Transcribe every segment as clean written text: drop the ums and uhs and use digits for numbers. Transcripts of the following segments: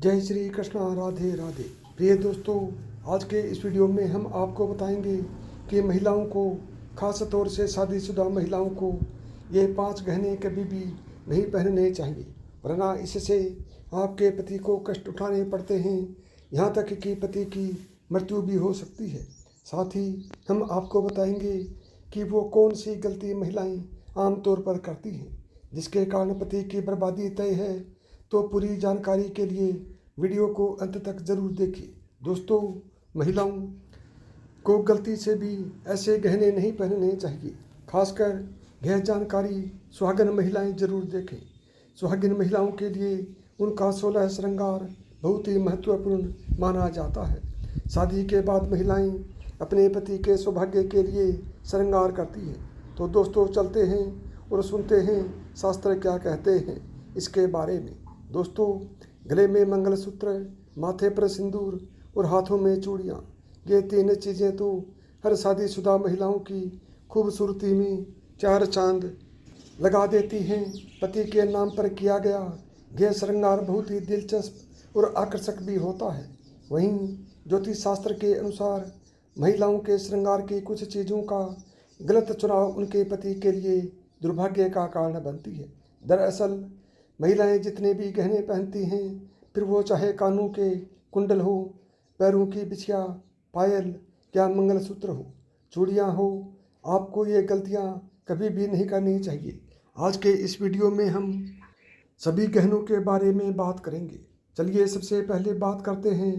जय श्री कृष्णा, राधे राधे। प्रिय दोस्तों, आज के इस वीडियो में हम आपको बताएंगे कि महिलाओं को, खास तौर से शादीशुदा महिलाओं को, ये 5 गहने कभी भी नहीं पहनने चाहिए, वरना इससे आपके पति को कष्ट उठाने पड़ते हैं। यहाँ तक कि पति की मृत्यु भी हो सकती है। साथ ही हम आपको बताएंगे कि वो कौन सी गलती महिलाएं आमतौर पर करती हैं जिसके कारण पति की बर्बादी तय है। तो पूरी जानकारी के लिए वीडियो को अंत तक ज़रूर देखिए। दोस्तों, महिलाओं को गलती से भी ऐसे गहने नहीं पहनने चाहिए। खासकर यह जानकारी सुहागिन महिलाएं ज़रूर देखें। सुहागिन महिलाओं के लिए उनका 16 श्रृंगार बहुत ही महत्वपूर्ण माना जाता है। शादी के बाद महिलाएं अपने पति के सौभाग्य के लिए श्रृंगार करती हैं। तो दोस्तों, चलते हैं और सुनते हैं शास्त्र क्या कहते हैं इसके बारे में। दोस्तों, गले में मंगलसूत्र, माथे पर सिंदूर और हाथों में चूड़ियाँ, ये 3 चीज़ें तो हर शादीशुदा महिलाओं की खूबसूरती में 4 चांद लगा देती हैं। पति के नाम पर किया गया यह श्रृंगार बहुत ही दिलचस्प और आकर्षक भी होता है। वहीं ज्योतिष शास्त्र के अनुसार महिलाओं के श्रृंगार की कुछ चीज़ों का गलत चुनाव उनके पति के लिए दुर्भाग्य का कारण बनती है। दरअसल महिलाएं जितने भी गहने पहनती हैं, फिर वो चाहे कानों के कुंडल हो, पैरों की बिछिया, पायल या मंगलसूत्र हो, चूड़ियाँ हो, आपको ये गलतियाँ कभी भी नहीं करनी चाहिए। आज के इस वीडियो में हम सभी गहनों के बारे में बात करेंगे। चलिए सबसे पहले बात करते हैं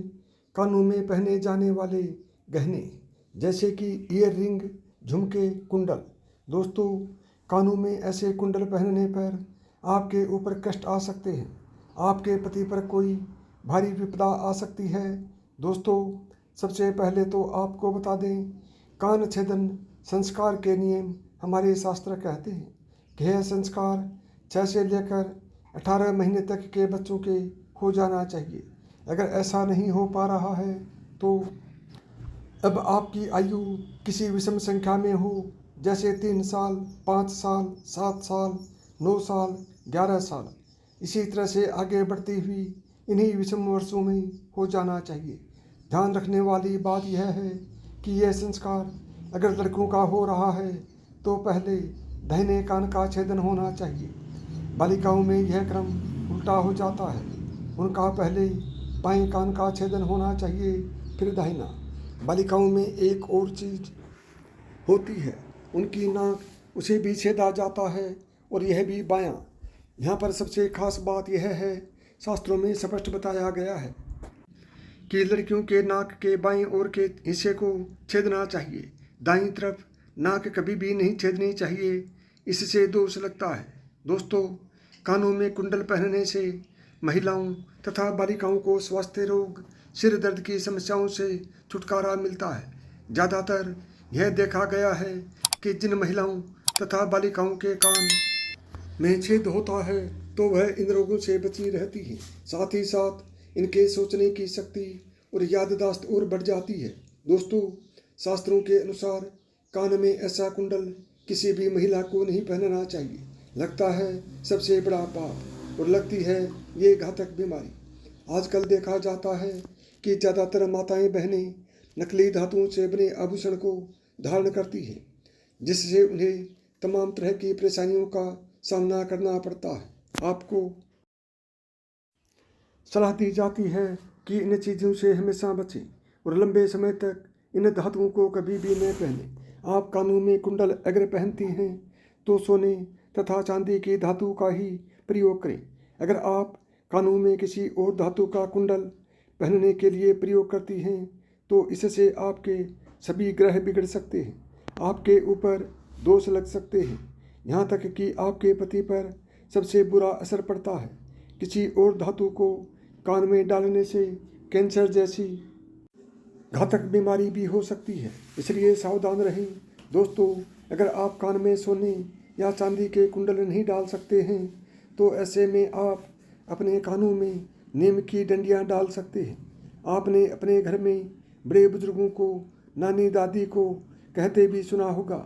कानों में पहने जाने वाले गहने, जैसे कि ईयर रिंग, झुमके, कुंडल। दोस्तों, कानों में ऐसे कुंडल पहनने पर आपके ऊपर कष्ट आ सकते हैं। आपके पति पर कोई भारी विपदा आ सकती है। दोस्तों, सबसे पहले तो आपको बता दें, कान छेदन संस्कार के नियम हमारे शास्त्र कहते हैं कि यह संस्कार 6 से लेकर 18 महीने तक के बच्चों के हो जाना चाहिए। अगर ऐसा नहीं हो पा रहा है तो अब आपकी आयु किसी विषम संख्या में हो, जैसे 3 साल, 5 साल, 7 साल, 9 साल, 11 साल, इसी तरह से आगे बढ़ती हुई इन्हीं विषम वर्षों में हो जाना चाहिए। ध्यान रखने वाली बात यह है कि यह संस्कार अगर लड़कों का हो रहा है तो पहले दाहिने कान का छेदन होना चाहिए। बालिकाओं में यह क्रम उल्टा हो जाता है। उनका पहले बाएं कान का छेदन होना चाहिए, फिर दाहिना। बालिकाओं में एक और चीज़ होती है, उनकी नाक, उसे भी छेदा जाता है, और यह भी बायां। यहाँ पर सबसे खास बात यह है, शास्त्रों में स्पष्ट बताया गया है कि लड़कियों के नाक के बाएं ओर के हिस्से को छेदना चाहिए। दाईं तरफ नाक कभी भी नहीं छेदनी चाहिए, इससे दोष लगता है। दोस्तों, कानों में कुंडल पहनने से महिलाओं तथा बालिकाओं को स्वास्थ्य रोग, सिर दर्द की समस्याओं से छुटकारा मिलता है। ज़्यादातर यह देखा गया है कि जिन महिलाओं तथा बालिकाओं के कान में छेद होता है तो वह इन रोगों से बची रहती हैं। साथ ही साथ इनके सोचने की शक्ति और याददाश्त और बढ़ जाती है। दोस्तों, शास्त्रों के अनुसार कान में ऐसा कुंडल किसी भी महिला को नहीं पहनना चाहिए। लगता है सबसे बड़ा पाप, और लगती है ये घातक बीमारी। आजकल देखा जाता है कि ज़्यादातर माताएं बहनें नकली धातुओं से बने आभूषण को धारण करती हैं, जिससे उन्हें तमाम तरह की परेशानियों का सामना करना पड़ता है। आपको सलाह दी जाती है कि इन चीज़ों से हमेशा बचें और लंबे समय तक इन धातुओं को कभी भी न पहनें। आप कानों में कुंडल अगर पहनती हैं तो सोने तथा चांदी की धातु का ही प्रयोग करें। अगर आप कानों में किसी और धातु का कुंडल पहनने के लिए प्रयोग करती हैं तो इससे आपके सभी ग्रह बिगड़ सकते हैं, आपके ऊपर दोष लग सकते हैं, यहाँ तक कि आपके पति पर सबसे बुरा असर पड़ता है। किसी और धातु को कान में डालने से कैंसर जैसी घातक बीमारी भी हो सकती है, इसलिए सावधान रहें। दोस्तों, अगर आप कान में सोने या चांदी के कुंडल नहीं डाल सकते हैं तो ऐसे में आप अपने कानों में नीम की डंडियां डाल सकते हैं। आपने अपने घर में बड़े बुजुर्गों को, नानी दादी को कहते भी सुना होगा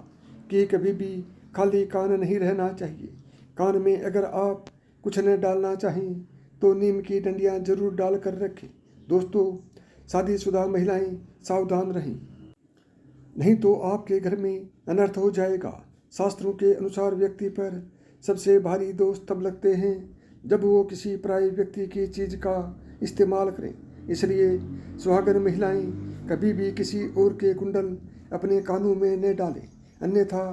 कि कभी भी खाली कान नहीं रहना चाहिए। कान में अगर आप कुछ न डालना चाहें तो नीम की डंडियाँ जरूर डाल कर रखें। दोस्तों, शादीशुदा महिलाएं सावधान रहें, नहीं तो आपके घर में अनर्थ हो जाएगा। शास्त्रों के अनुसार व्यक्ति पर सबसे भारी दोष तब लगते हैं जब वो किसी पराये व्यक्ति की चीज़ का इस्तेमाल करें। इसलिए सुहागन महिलाएं कभी भी किसी और के कुंडल अपने कानों में न डालें, अन्यथा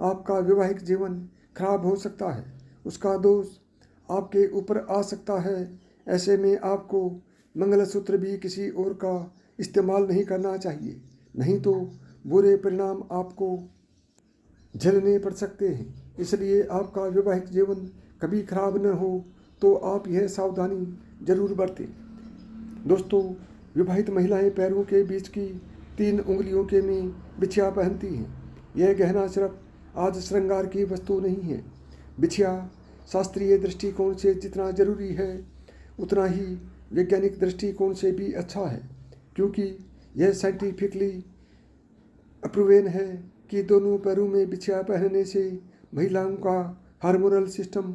आपका वैवाहिक जीवन खराब हो सकता है, उसका दोष आपके ऊपर आ सकता है। ऐसे में आपको मंगलसूत्र भी किसी और का इस्तेमाल नहीं करना चाहिए, नहीं तो बुरे परिणाम आपको झेलने पड़ सकते हैं। इसलिए आपका वैवाहिक जीवन कभी खराब न हो तो आप यह सावधानी जरूर बरतें। दोस्तों, विवाहित महिलाएं पैरों के बीच की 3 उंगलियों के में बिछिया पहनती हैं। यह गहना सिर्फ आज श्रृंगार की वस्तु नहीं है। बिछिया शास्त्रीय दृष्टिकोण से जितना जरूरी है उतना ही वैज्ञानिक दृष्टिकोण से भी अच्छा है, क्योंकि यह साइंटिफिकली अप्रूवन है कि दोनों पैरों में बिछिया पहनने से महिलाओं का हार्मोनल सिस्टम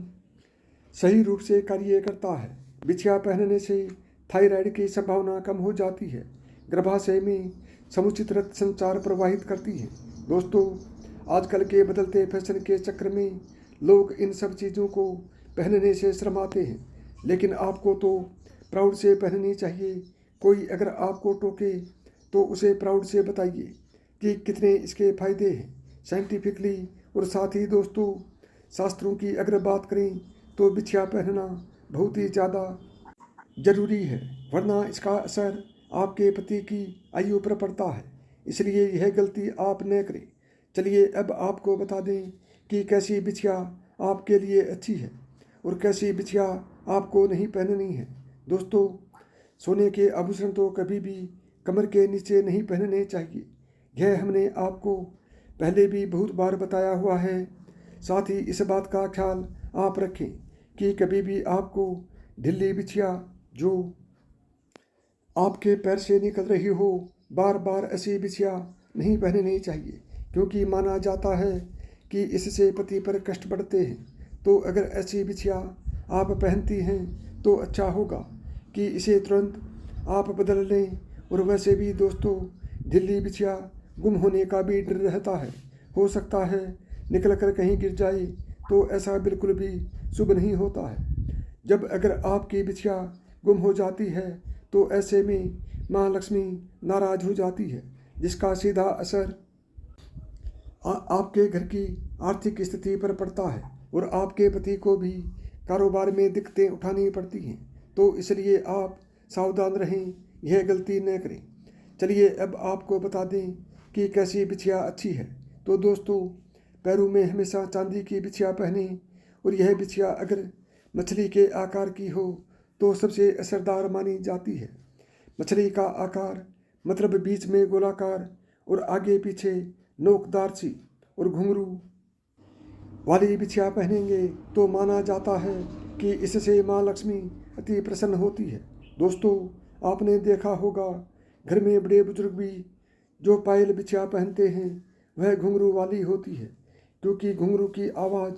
सही रूप से कार्य करता है। बिछिया पहनने से थायराइड की संभावना कम हो जाती है, गर्भाशय में समुचित रक्त संचार प्रवाहित करती है। दोस्तों, आजकल के बदलते फैशन के चक्कर में लोग इन सब चीज़ों को पहनने से शर्माते हैं, लेकिन आपको तो प्राउड से पहननी चाहिए। कोई अगर आपको टोके तो उसे प्राउड से बताइए कि कितने इसके फायदे हैं साइंटिफिकली। और साथ ही दोस्तों, शास्त्रों की अगर बात करें तो बिछिया पहनना बहुत ही ज़्यादा जरूरी है, वरना इसका असर आपके पति की आयु पर पड़ता है। इसलिए यह गलती आप न करें। चलिए अब आपको बता दें कि कैसी बिछिया आपके लिए अच्छी है और कैसी बिछिया आपको नहीं पहननी है। दोस्तों, सोने के आभूषण तो कभी भी कमर के नीचे नहीं पहनने चाहिए। यह हमने आपको पहले भी बहुत बार बताया हुआ है। साथ ही इस बात का ख्याल आप रखें कि कभी भी आपको ढीली बिछिया जो आपके पैर से निकल रही हो, बार बार ऐसी बिछिया नहीं पहननी चाहिए, क्योंकि माना जाता है कि इससे पति पर कष्ट बढ़ते हैं। तो अगर ऐसी बिछिया आप पहनती हैं तो अच्छा होगा कि इसे तुरंत आप बदल लें। और वैसे भी दोस्तों, ढीली बिछिया गुम होने का भी डर रहता है, हो सकता है निकल कर कहीं गिर जाए, तो ऐसा बिल्कुल भी शुभ नहीं होता है। जब अगर आपकी बिछिया गुम हो जाती है तो ऐसे में माँ लक्ष्मी नाराज हो जाती है, जिसका सीधा असर आपके घर की आर्थिक स्थिति पर पड़ता है और आपके पति को भी कारोबार में दिक्कतें उठानी पड़ती हैं। तो इसलिए आप सावधान रहें, यह गलती न करें। चलिए अब आपको बता दें कि कैसी बिछिया अच्छी है। तो दोस्तों, पैरों में हमेशा चांदी की बिछिया पहनें, और यह बिछिया अगर मछली के आकार की हो तो सबसे असरदार मानी जाती है। मछली का आकार मतलब बीच में गोलाकार और आगे पीछे नोकदार सी और घुंघरू वाली बिछिया पहनेंगे तो माना जाता है कि इससे माँ लक्ष्मी अति प्रसन्न होती है। दोस्तों, आपने देखा होगा घर में बड़े बुजुर्ग भी जो पायल बिछिया पहनते हैं वह घुंघरू वाली होती है, क्योंकि घुंघरू की आवाज़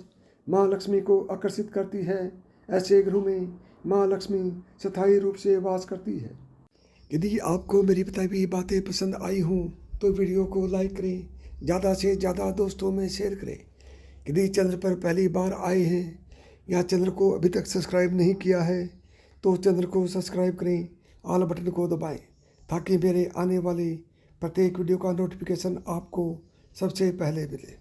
माँ लक्ष्मी को आकर्षित करती है। ऐसे घरों में माँ लक्ष्मी स्थायी रूप से वास करती है। यदि आपको मेरी बताई हुई बातें पसंद आई हों तो वीडियो को लाइक करें, ज़्यादा से ज़्यादा दोस्तों में शेयर करें। यदि चैनल पर पहली बार आए हैं या चैनल को अभी तक सब्सक्राइब नहीं किया है तो चैनल को सब्सक्राइब करें, ऑल बटन को दबाएं, ताकि मेरे आने वाले प्रत्येक वीडियो का नोटिफिकेशन आपको सबसे पहले मिले।